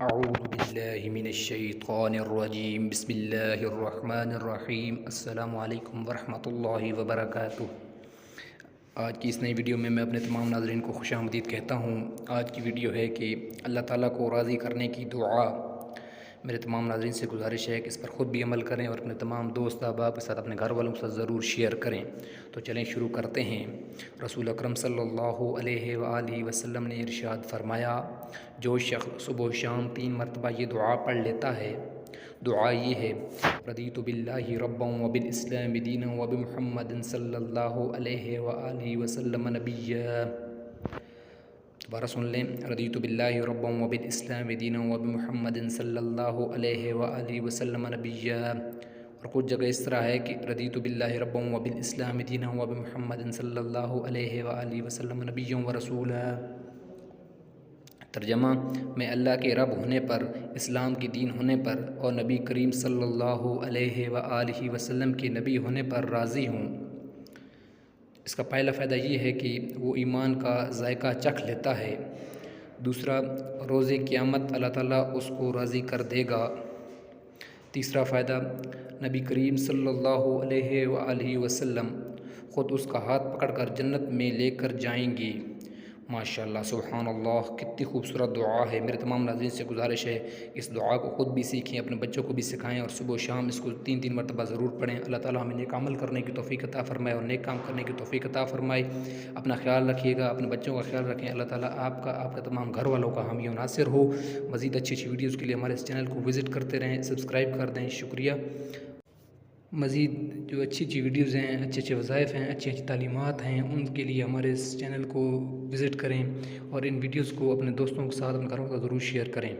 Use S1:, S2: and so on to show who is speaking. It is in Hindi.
S1: अऊज़ु बिल्लाहि मिनश्शैतानिर्रजीम बिस्मिल्लाहिर्रहमानिर्रहीम अस्सलामु अलैकुम वरहमतुल्लाहि वबरकातुहू। आज की इस नई वीडियो में मैं अपने तमाम नाज़रीन को खुशामदीद कहता हूँ। आज की वीडियो है कि अल्लाह ताला को राज़ी करने की दुआ। मेरे तमाम नाज़रीन से गुजारिश है कि इस पर ख़ुद भी अमल करें और अपने तमाम दोस्त अहबाब के साथ, अपने घर वालों के साथ ज़रूर शेयर करें। तो चलें शुरू करते हैं। रसूल अकरम सल्लल्लाहु अलैहि वआलिहि वसल्लम ने इरशाद फरमाया, जो शख्स सुबह शाम 3 मरतबा ये दुआ पढ़ लेता है, दुआ ये है, रदीतु बिल्लाहि रब्बन व बिल इस्लाम दीनन व बि मुहम्मदिन सल्लल्लाहु अलैहि वआलिहि वसल्लम नबिय्या। दोबारा सुन लें, रदीतु बिल्लाहि रब्बन व बिल इस्लाम दीनन व बि मुहम्मदिन सल्लल्लाहु अलैहि वआलिहि वसल्लम नबिय्या। और कुछ जगह इस तरह है कि रदीतु बिल्लाहि रब्बन व बिल इस्लाम दीनन व बि मुहम्मदिन सल्लल्लाहु अलैहि वआलिहि वसल्लम नबिय्यन व रसूला। तर्जमा, मैं अल्लाह के रब होने पर, इस्लाम की दीन होने पर और नबी करीम सल्लल्लाहु अलैहि वआलिहि वसल्लम के नबी होने पर राज़ी हूँ। इसका पहला फ़ायदा ये है कि वो ईमान का जायका चख लेता है। दूसरा, रोज़े क़यामत अल्लाह ताला उसको राज़ी कर देगा। तीसरा फ़ायदा, नबी करीम सल्लल्लाहु अलैहि वआलिहि वसल्लम ख़ुद उसका हाथ पकड़कर जन्नत में लेकर जाएंगे। माशाअल्लाह, सुब्हानअल्लाह, कितनी खूबसूरत दुआ है। मेरे तमाम नाज़रीन से गुजारिश है, इस दुआ को ख़ुद भी सीखें, अपने बच्चों को भी सिखाएं और सुबह शाम इसको 3-3 मरतबा ज़रूर पढ़ें। अल्लाह ताला हमें नेक अमल करने की तौफ़ीक़ अता फ़रमाए और नेक काम करने की तौफ़ीक़ अता फ़रमाए। अपना ख्याल रखिएगा, अपने बच्चों का ख्याल रखें। अल्लाह ताला आपका, आपके तमाम घर वालों का हामी और नासिर हो। मज़ीद अच्छी अच्छी वीडियोज़ के लिए हमारे इस चैनल को विज़िट करते रहें, सब्सक्राइब कर दें। शुक्रिया। मज़ीद जो अच्छी अच्छी वीडियोज़ हैं, अच्छे अच्छे वज़ाइफ़ हैं, अच्छी अच्छी तालीमात हैं, उनके लिए हमारे इस चैनल को विज़िट करें और इन वीडियोज़ को अपने दोस्तों के साथ, अपने घरों के साथ ज़रूर शेयर करें।